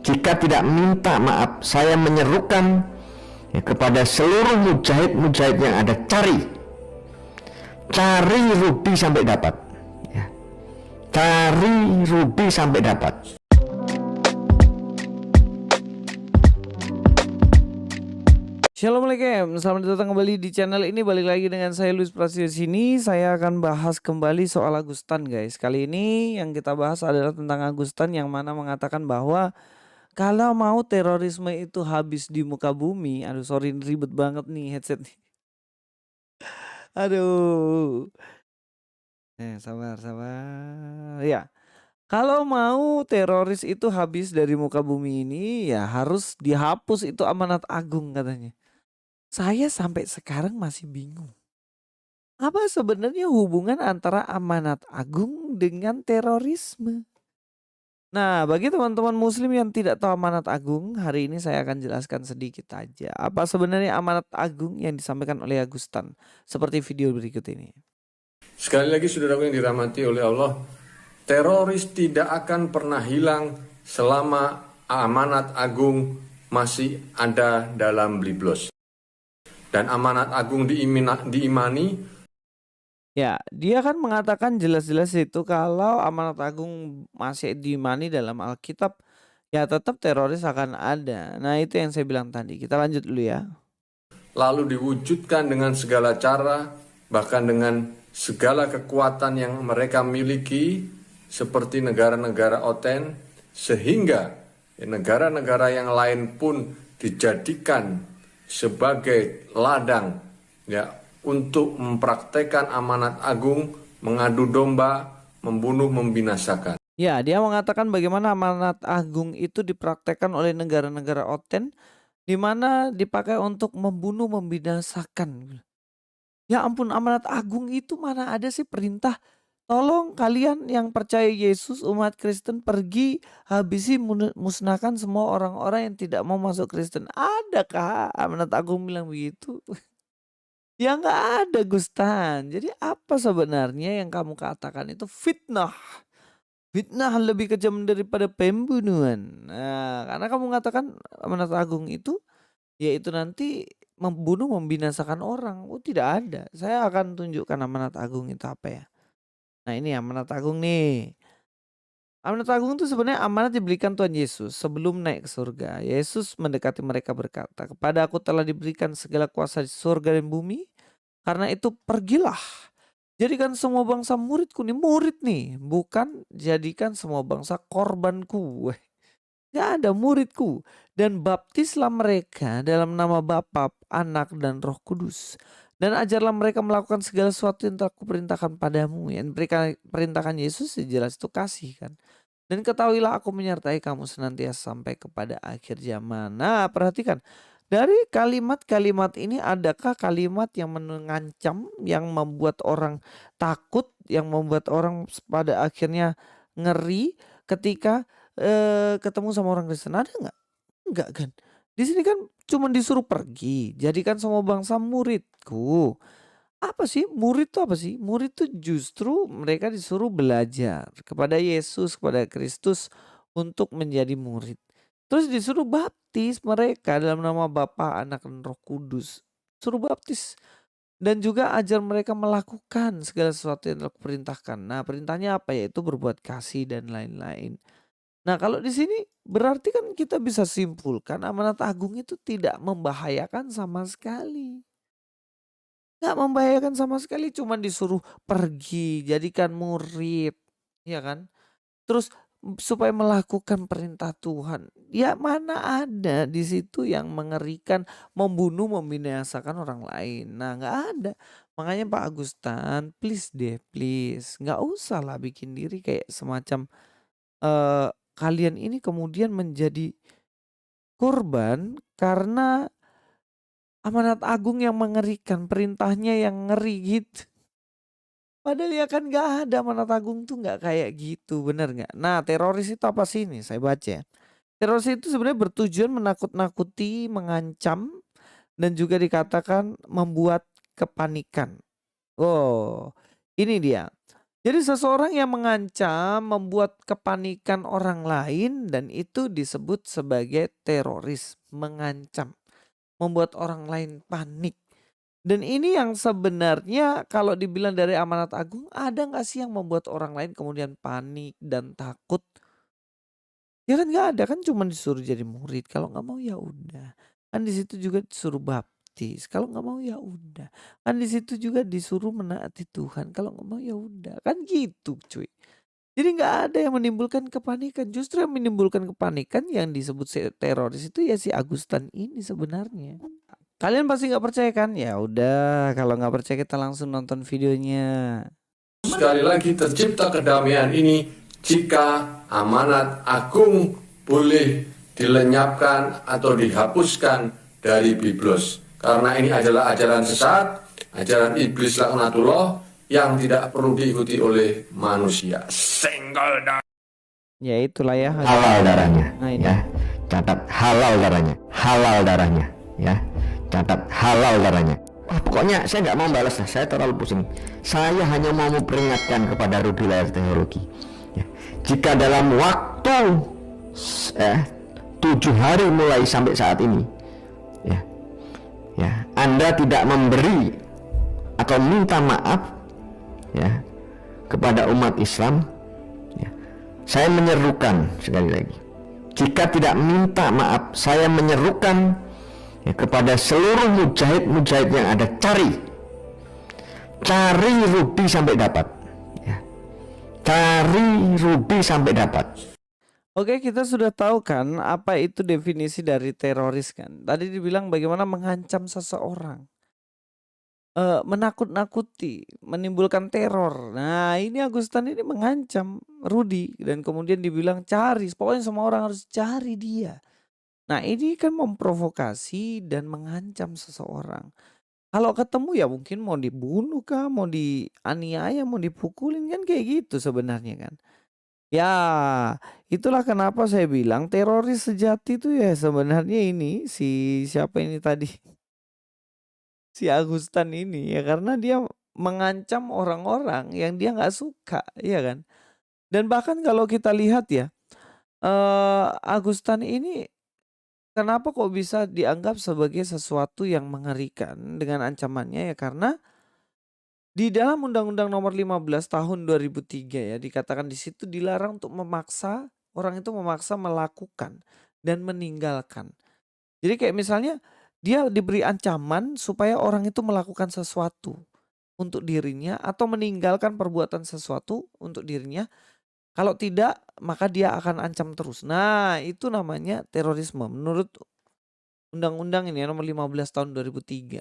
Jika tidak minta maaf, saya menyerukan kepada seluruh mujahid-mujahid yang ada, cari rubi sampai dapat, ya. Cari rubi sampai dapat. Assalamualaikum, selamat datang kembali di channel ini. Balik lagi dengan saya Luis Prasetyo. Sini saya akan bahas kembali soal Agustan, guys. Kali ini yang kita bahas adalah tentang Agustan, yang mana mengatakan bahwa kalau mau terorisme itu habis di muka bumi, aduh sorry ribet banget nih headset nih. Aduh. Sabar. Ya, kalau mau teroris itu habis dari muka bumi ini, ya harus dihapus itu amanat agung katanya. Saya sampai sekarang masih bingung. Apa sebenarnya hubungan antara amanat agung dengan terorisme? Nah, bagi teman-teman muslim yang tidak tahu amanat agung, hari ini saya akan jelaskan sedikit aja. Apa sebenarnya amanat agung yang disampaikan oleh Agustan? Seperti video berikut ini. Sekali lagi saudaraku yang dirahmati oleh Allah, teroris tidak akan pernah hilang selama amanat agung masih ada dalam Bliblos. Dan amanat agung diimani. Ya, dia kan mengatakan jelas-jelas itu kalau amanat agung masih diimani dalam Alkitab, ya tetap teroris akan ada. Nah, itu yang saya bilang tadi. Kita lanjut dulu ya. Lalu diwujudkan dengan segala cara, bahkan dengan segala kekuatan yang mereka miliki, seperti negara-negara oten, sehingga negara-negara yang lain pun dijadikan sebagai ladang, ya, untuk mempraktekkan amanat agung, mengadu domba, membunuh, membinasakan. Ya, dia mengatakan bagaimana amanat agung itu dipraktekkan oleh negara-negara oten, di mana dipakai untuk membunuh, membinasakan. Ya ampun, amanat agung itu mana ada sih perintah, tolong kalian yang percaya Yesus, umat Kristen, pergi habisi musnahkan semua orang-orang yang tidak mau masuk Kristen. Adakah amanat agung bilang begitu? Ya nggak ada, Gustan. Jadi apa sebenarnya yang kamu katakan itu fitnah? Fitnah lebih kejam daripada pembunuhan. Nah, karena kamu mengatakan amanat agung itu, yaitu nanti membunuh, membinasakan orang. Oh tidak ada. Saya akan tunjukkan amanat agung itu apa ya. Nah ini amanat agung nih. Amanat agung itu sebenarnya amanat diberikan Tuhan Yesus sebelum naik ke surga. Yesus mendekati mereka berkata, kepada aku telah diberikan segala kuasa di surga dan bumi. Karena itu pergilah. Jadikan semua bangsa muridku, nih murid nih. Bukan jadikan semua bangsa korbanku. Gak ada, muridku. Dan baptislah mereka dalam nama Bapa, Anak, dan Roh Kudus. Dan ajarlah mereka melakukan segala sesuatu yang telah kuperintahkan padamu. Yang perintahkan Yesus jelas itu kasih kan. Dan ketahuilah aku menyertai kamu senantiasa sampai kepada akhir zaman. Nah perhatikan, dari kalimat-kalimat ini adakah kalimat yang mengancam, yang membuat orang takut, yang membuat orang pada akhirnya ngeri ketika ketemu sama orang Kristen? Ada nggak? Enggak kan. Di sini kan cuma disuruh pergi, jadikan semua bangsa muridku. Apa sih murid tuh apa sih? Murid tuh justru mereka disuruh belajar kepada Yesus, kepada Kristus untuk menjadi murid. Terus disuruh baptis mereka dalam nama Bapa, Anak, dan Roh Kudus. Suruh baptis dan juga ajar mereka melakukan segala sesuatu yang telah kuperintahkan. Nah, perintahnya apa? Yaitu berbuat kasih dan lain-lain. Nah, kalau di sini berarti kan kita bisa simpulkan amanat agung itu tidak membahayakan sama sekali. Nggak membahayakan sama sekali, cuman disuruh pergi, jadikan murid, ya kan? Terus supaya melakukan perintah Tuhan. Ya mana ada di situ yang mengerikan, membunuh, membinasakan orang lain. Nah nggak ada. Makanya Pak Agustan, please deh, please. Nggak usah lah bikin diri kayak semacam kalian ini kemudian menjadi korban karena amanat agung yang mengerikan, perintahnya yang ngeri gitu. Padahal ya kan nggak ada, amanat agung tuh nggak kayak gitu, bener nggak? Nah teroris itu apa sih ini? Saya baca. Teroris itu sebenarnya bertujuan menakut-nakuti, mengancam, dan juga dikatakan membuat kepanikan. Oh, ini dia. Jadi seseorang yang mengancam, membuat kepanikan orang lain dan itu disebut sebagai teroris, mengancam, membuat orang lain panik. Dan ini yang sebenarnya kalau dibilang dari amanat agung, ada nggak sih yang membuat orang lain kemudian panik dan takut? Ya kan nggak ada, kan cuma disuruh jadi murid, kalau nggak mau ya udah. Kan di situ juga disuruh baptis, kalau nggak mau ya udah. Kan di situ juga disuruh menaati Tuhan, kalau nggak mau ya udah. Kan gitu cuy. Jadi nggak ada yang menimbulkan kepanikan, justru yang menimbulkan kepanikan yang disebut teroris itu ya si Agustan ini sebenarnya. Kalian pasti nggak percaya kan? Ya udah, kalau nggak percaya kita langsung nonton videonya. Sekali lagi tercipta kedamaian ini jika amanat agung boleh dilenyapkan atau dihapuskan dari Biblos. Karena ini adalah ajaran sesat, ajaran iblis laknatullah yang tidak perlu diikuti oleh manusia. Senggol dah. Ya itulah ya. Halal darahnya, Nah ini. ya. Catat halal darahnya, halal darahnya, ya. Catat halal darahnya. Pokoknya saya nggak mau balas, saya terlalu pusing. Saya hanya mau memperingatkan kepada Rudi Layar Teknologi, ya. Jika dalam waktu 7 hari mulai sampai saat ini, ya, Anda tidak memberi atau minta maaf, ya, kepada umat Islam, ya, saya menyerukan sekali lagi. Jika tidak minta maaf, saya menyerukan, ya, kepada seluruh mujahid yang ada, cari Rudi sampai dapat, ya. Cari Rudi sampai dapat. Oke, kita sudah tahu kan apa itu definisi dari teroris kan. Tadi dibilang bagaimana mengancam seseorang, menakut-nakuti, menimbulkan teror. Nah ini Agustan ini mengancam Rudi dan kemudian dibilang cari, pokoknya semua orang harus cari dia. Nah ini kan memprovokasi dan mengancam seseorang. Kalau ketemu ya mungkin mau dibunuh kah, mau dianiaya, mau dipukulin, kan kayak gitu sebenarnya kan. Ya, itulah kenapa saya bilang teroris sejati itu ya sebenarnya ini siapa ini tadi? Si Agustan ini ya, karena dia mengancam orang-orang yang dia nggak suka, ya kan? Dan bahkan kalau kita lihat ya, Agustan ini kenapa kok bisa dianggap sebagai sesuatu yang mengerikan dengan ancamannya ya, karena di dalam Undang-Undang Nomor 15 Tahun 2003 ya, dikatakan di situ dilarang untuk memaksa, orang itu memaksa melakukan dan meninggalkan. Jadi kayak misalnya dia diberi ancaman supaya orang itu melakukan sesuatu untuk dirinya atau meninggalkan perbuatan sesuatu untuk dirinya. Kalau tidak, maka dia akan ancam terus. Nah, itu namanya terorisme menurut undang-undang ini ya, nomor 15 tahun 2003.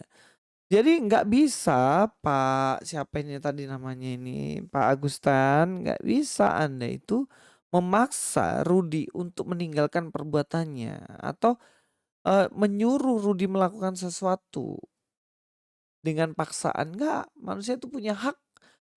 Jadi nggak bisa Pak, siapa ini tadi namanya ini, Pak Agustan, nggak bisa Anda itu memaksa Rudi untuk meninggalkan perbuatannya atau menyuruh Rudi melakukan sesuatu dengan paksaan. Enggak, manusia itu punya hak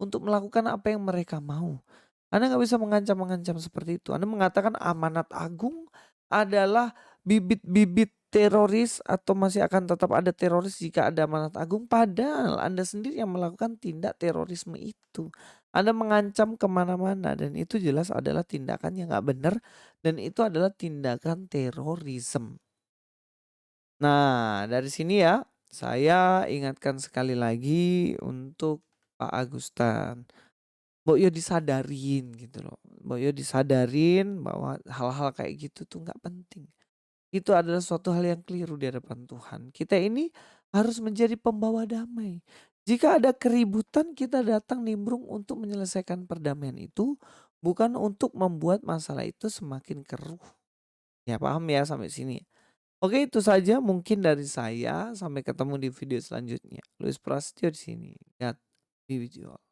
untuk melakukan apa yang mereka mau. Anda nggak bisa mengancam-mengancam seperti itu. Anda mengatakan amanat agung adalah bibit-bibit teroris atau masih akan tetap ada teroris jika ada amanat agung. Padahal Anda sendiri yang melakukan tindak terorisme itu. Anda mengancam kemana-mana dan itu jelas adalah tindakan yang nggak benar dan itu adalah tindakan terorisme. Nah, dari sini ya, saya ingatkan sekali lagi untuk Pak Agustan. Mbok yo disadarin gitu loh. Mbok yo disadarin bahwa hal-hal kayak gitu tuh nggak penting. Itu adalah suatu hal yang keliru di hadapan Tuhan. Kita ini harus menjadi pembawa damai. Jika ada keributan, kita datang nimbrung untuk menyelesaikan perdamaian itu, bukan untuk membuat masalah itu semakin keruh. Ya paham ya sampai sini. Oke, itu saja mungkin dari saya. Sampai ketemu di video selanjutnya. Luis Prasetyo di sini. God be with you all.